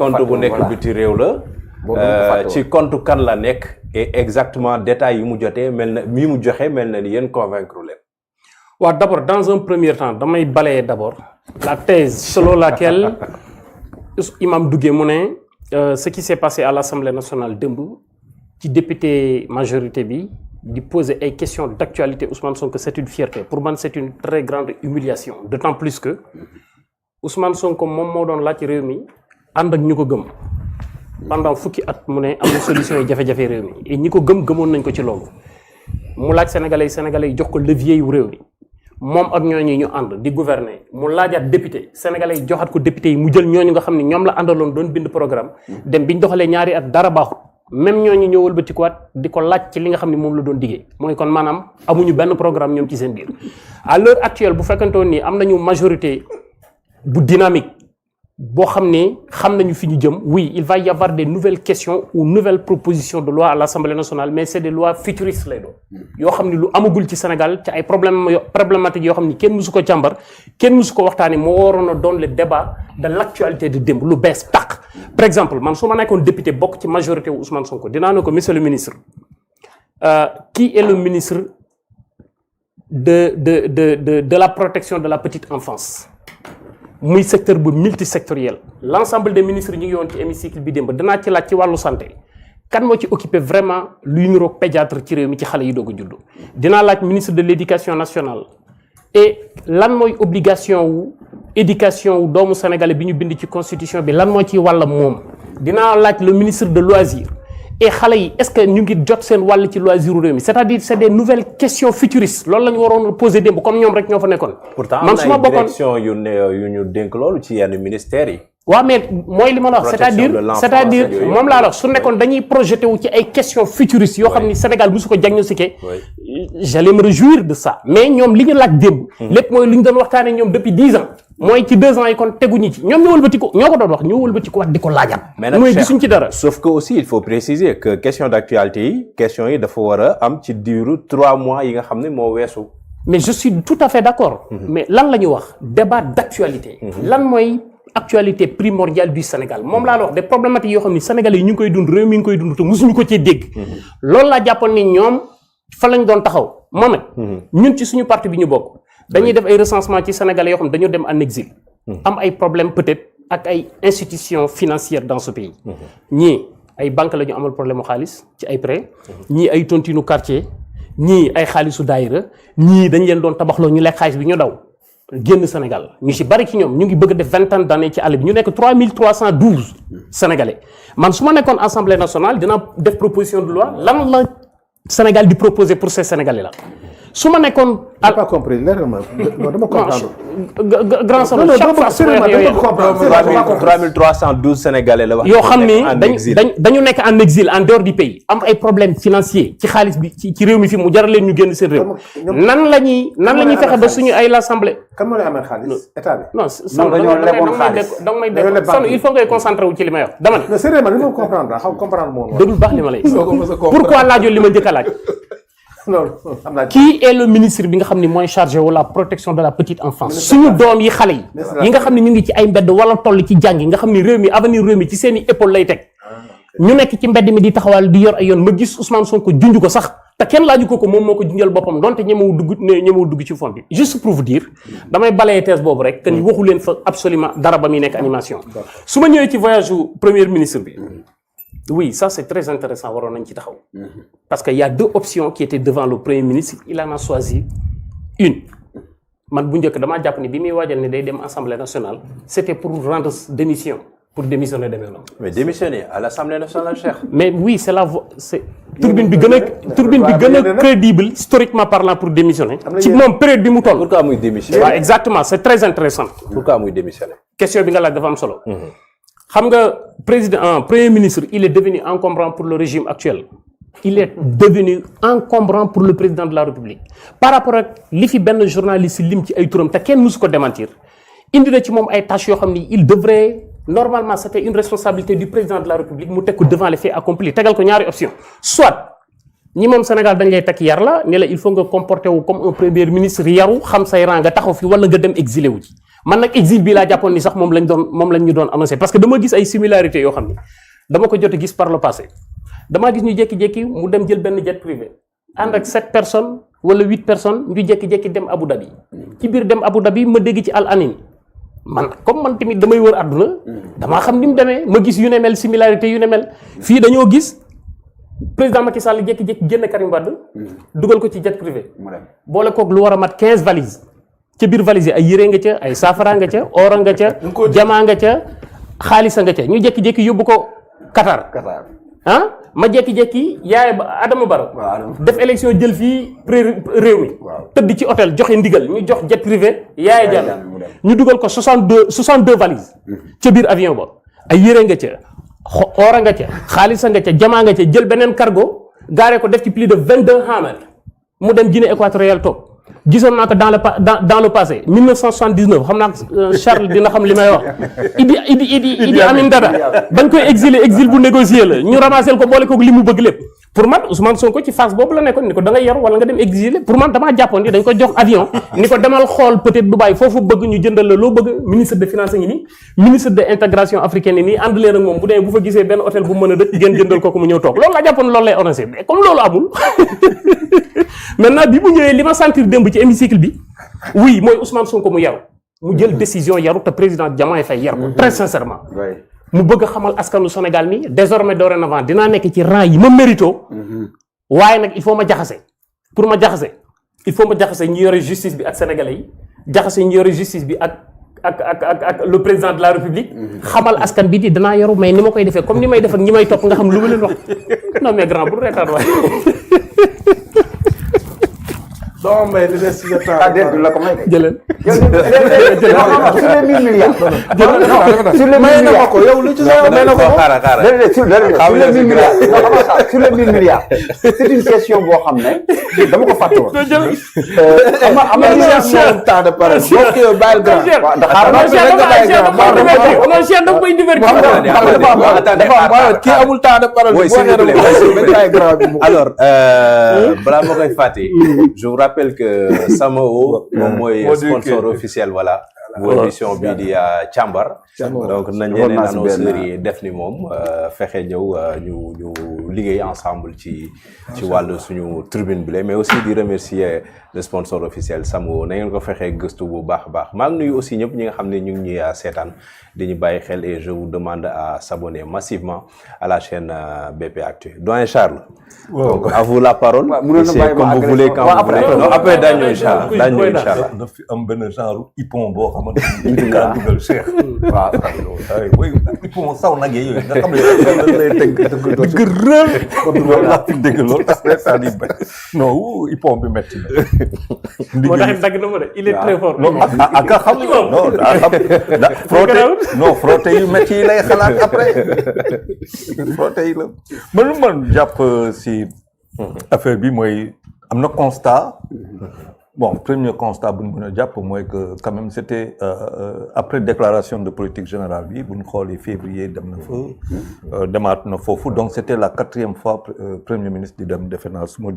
compte bu nekk biti réew la. ci compte kan la nekk et exactement détails yi mu jotee mel na yi mu joxe mel na ni yéen convaincre leen. waaw d'abord dans un premier temps damay balayer d'abord la thèse selon laquelle Imam Dougué mu ne ce qui s'est passé à l'Assemblée nationale démb ci député majorité bi di poser ay questions d'actualité Ousmane Sonko c'est une fierté pour man c'est une très grande humiliation d'autant plus que Ousmane Sonko moom moo doon laaj ci réew mi ànd ak ñu ko gëm pendant fukki at mu ne am na solution yi jafe-jafe réew mi et ñi ko gëmoon nañ ko ci loolu mu laaj sénégalais yi jox ko levier yu réew mi moom ak ñooñu ñu ànd di gouverner mu laajaat député sénégalais yi joxaat ko député yi mu jël ñooñu nga xam ne ñoom la àndaloon doon bind programme dem biñ doxalee ñaari at dara baaxut même ñooñu ñëw wëlbatikuwaat di ko laaj ci li nga xam ne moom la doon diggee mooy kon maanaam amuñu benn programme ñoom ci seen biir à l'heure actuelle bu fekkantoon ni am nañu majorité bu dynamique boo xam ne xam nañu fi ñu jëm oui il va y avoir des nouvelles questions ou nouvelles propositions de loi à l'Assemblée nationale mais c'est des lois futuristes lay doon yoo xam ne lu amagul ci Sénégal ci ay problématiques yoo xam ne kenn mësu ko càmbar kenn mësu ko waxtaane moo waroon a doon le débat de l'actualité de démb lu bees tàq par exemple man su ma nekkoon député bokk ci majorité wu Ousmane Sonko dinaa ne ko monsieur le ministre qui est le ministre de la protection de la petite enfance muy secteur bu multisectoriel l'ensemble des ministres ñu ngi woon ci hémicycle bi démb danaa ci laaj ci wàllu santé kan moo ci occupé vraiment luy niroog pédiatre ci réew mi ci xale yi doog a juddu dinaa laaj ministre de l'éducation nationale et lan mooy obligation wu éducation wu doomu sénégalais bi ñu bind ci constitution bi lan moo ci wàll moom dinaa laaj le ministre de loisirs et xale yi est-ce que ñu ngi jot seen wàll ci loisir réew mi c'est-à-dire c'est des nouvelles questions futuristes loolu la ñu waroon poser démb comme ñoom rek ñoo fa nekkoon. man su ma bokkoon direction yu ñu dénk loolu ci yenn ministères yi. waaw mais mooy li ma la wax c'est-à-dire moom laa la wax su nekkoon dañuy projeté wu ci ay questions futuristes yoo xam ni Sénégal bu su ko diagnostiqué. j'allais me réjouir de ça mais ñoom li ñu laaj démb. lépp mooy li ñu doon waxtaanee ñoom depuis 10 ans. mooy ci 2 ans yi kon teguñu ci ñoom ñoo wëlbati ko ñoo ko doon wax ñoo wëlbati ko wax di ko laajaat. mooy gisuñ ci dara. sauf que aussi il faut préciser que question d'actualité yi questions yi dafa war a am ci diiru 3 mois yi nga xam ne moo weesu. mais je suis tout à fait d'accord. mais lan la ñu wax débat d'actualité. lan mooy actualité primordiale du Sénégal moom laa la wax des problématiques yoo xam ni Sénégalais yi ñu ngi koy dund réew mi ngi koy dund te mosuñu ko cee dégg. loolu laa jàppoon ni ñoom fa lañ doon taxaw moom it. ñun ci suñu parti bi ñu bokk. dañuy def ay recensement ci Sénégalais yoo xam ne dañoo dem en exil. am ay problèmes peut-être ak ay institutions financières dans ce pays. ñii ay banques la ñu amal problème mu xaalis ci ay prêts. ñii ay tontinu quartier. ñii ay xaalisu daayira ñii dañ leen doon tabaxloo ñu lekk xaalis bi ñu daw génn Sénégal ñu ci bari ci ñoom ñu ngi bëgg a def 20 ans d'années ci àll bi ñu nekk 3312 Sénégalais man su ma nekkoon Assemblée nationale dinaa def proposition de loi lan la Sénégal di proposer pour ces Sénégalais là. su ma nekkoon. j'ai pas compris leeralal non dama comprendre. grand salon chaque fois su ma yooyu 3312 Sénégalais la wax. yoo xam ni dañu nekk en exil en dehors du pays am ay problèmes financiers ci xaalis bi ci réew mi fi mu jaral leen ñu génn seen réew. nan la ñuy fexe ba suñu ay l'assemblée. kan moo lay amee xaalis état bi. non da may def son il faut ngay concentré wu ci li may wax dama ne. non sérieux man li ma comprendre xaw comprendre moom. déglu baax li ma lay. pourquoi laajoo li ma njëkk a laaj. qui est le ministre bi nga xam ni mooy chargé wu la protection de la petite enfance suñu doom yi xale yi nga xam ne ñu ngi ci ay mbedd wala toll ci jàng yi nga xam ni réew mi avenir réew mi ci seen i épaule lay teg ñu nekk ci mbedd mi di taxawal di yor ay yoon ma gis Ousmane Sonko junj ko sax te kenn laaju ko moom moo ko junjal boppam donte ñemewu dugg ci fond bi juste pour vous dire damay balayer thèse boobu rek que ni waxu leen fa absolument dara ba muy nekk animation su ma ñëwee ci voyage u premier ministre bi oui ça c'est très intéressant waroon nañ ci taxaw parce que y a 2 options qui étaient devant le premier ministre il en a choisi une man bu njëkk damaa jàpp ni bi muy waajal ne day dem Assemblée nationale c'était pour rendre démission pour démissionner demee noonu. mais démissionner à l'Assemblée nationale Cheikh. mais oui c'est la voie c'est turbine bi gën a crédible historiquement parlant pour démissionner. ci moom période bi mu toll. pourquoi muy démissionner. waaw exactement c'est très intéressant. pourquoi muy démissionner. question bi nga laaj dafa am solo. xam nga premier ministre il est devenu encombrant pour le régime actuel il est devenu encombrant pour le président de la République par rapport ak li fi benn journaliste lim ci ay turam te kenn mësu ko démentir indi na ci moom ay tâches yoo xam ni il devrait normalement c'était une responsabilité du président de la République mu teg ko devant les faits accomplis tegal ko ñaari option soit ñi moom Sénégal dañ lay teg yar la ne la il faut nga comporter wu comme un premier ministre yaru xam say rang nga taxaw fi wala nga dem exilé wu ci man nag exil bi laa jàppoon ni sax moom lañ ñu doon annoncé parce que dama gis ay similarités yoo xam ni dama ko jot a gis par le passé damaa gis ñu jékki-jékki mu dem jël benn jet privé ànd ak 7 personnes wala 8 personnes ñu jékki-jékki dem Abu Dhabi ci biir dem Abu Dhabi ma dégg ci Al Anin man comme man tamit damay wër àdduna damaa xam ni mu demee ma gis yu ne mel similarité yu ne mel fii dañoo gis président Macky Sall jékki-jékki génn Karim Wade dugal ko ci jet privé boole koog lu war a mat 15 valises ca biir valise yi ay yére nga ca ay saafara nga ca or nga ca jamaa nga ca xaalisa nga ca ñu jékki-jékki yóbbu ko Qatar ma jékki-jékki yaay Adama Barrow def élection jël fii réew mi tëdd ci hôtel joxe ndigal ñu jox jet privé Yaya Jammeh ñu dugal ko 62 valises ca biir avion ba ay yére nga ca oora nga ca xaalisa nga ca jamaa nga ca jël beneen cargo gaaree ko def ci plus de 22 Hammer mu dem Guinée équatoriale toog gisoon naa ko dans le passé 1979 xam naa Charles dina xam li may wax Idi Amin Dada bañ koy exil bu négocié la ñu ramassé ko boole ko li mu bëgg lépp pour man Ousmane Sonko ci phase boobu la nekkoon ni ko da nga yor wala nga dem exilé pour man damaa jàppoon ni dañ ko jox avion ni ko demal xool peut-être Dubaï foofu bëgg ñu jëndal la loo bëgg ministre des finances ngi nii ministre de l'intégration africaine yi nii ànd leen ak moom bu dee bu fa gisee benn hôtel bu mën a dëkk ngeen jëndal ko mu ñëw toog loolu laa jàppoon loolu lay annoncé mais comme loolu amul maintenant bi mu ñëwee li ma sentir démb ci hémicycle bi oui mooy Ousmane Sonko mu yaru mu jël décision yaru te président Diomaye Faye yar ko très sincèrement mu bëgg a xamal askanu Sénégal ni désormais dorénavant dinaa nekk ci rang yi ma mérito waaye nag il faut ma jaxase pour ma jaxase il faut ma jaxase ñi yore justice bi ak sénégalais yi jaxase ñi yore justice bi ak le président de la république xamal askan bi di danaa yaru mais ni ma koy defee comme ni may def ak ñi may topp nga xam lu ma leen wax non mais grand bu reetaan waaye non mais li des ci temps la ko may jëleen sur les 1000 milliards sur les 1000 milliards ko yow lu ci sa may na ko sur les 1000 milliards sur les 1000 milliards c'est une question boo xam ne dama ko fàtte woon am na temps de parole bokk yow bàyyil grand Cheikh daf koy divertir kii amul temps de parole alors balaa ma koy fàtte je vous rappelle que Samao moom mooy sponsor officiel voilà bu émission bii di càmbar donc nañ yeneen annonceurs yi def ni moom fexe ñëw ñu liggéey ensemble ci wàllu suñu tribune bi la mais aussi di remercier le sponsor officiel Samao na ngeen ko fexee gëstu bu baax a baax maa ngi nuyu aussi ñëpp ñi nga xam ne ñu ngi ñuy seetaan di ñu bàyyi xel et je vous demande à s'abonner massivement à la chaîne BP Actu. Doyen Charles. donc à vous la parole. c'est comme vous voulez quand vous voulez. non après daañu incha allah daf fi am benn genre hippon boo xamante ni kaa dugal Cheikh. waaw oui hippon saw nag yooyu nga xam ne lay teg dëgg rël loolu laa fi dégg loolu c'est-à-dire non hippon bi métti na. moo tax dagg na ma de il est très fort. non ak xam non daa xam non frotté yu métti yi lay xalaat après frotté yi la man jàpp si affaire bi mooy am na constat bon premier constat bu ñu mën a jàpp mooy que quand même c'était après déclaration de politique générale bi bu ñu xoolee février dem na fa demaat na foofu donc c'était la 4e fois premier ministre di dem defe naa suma juum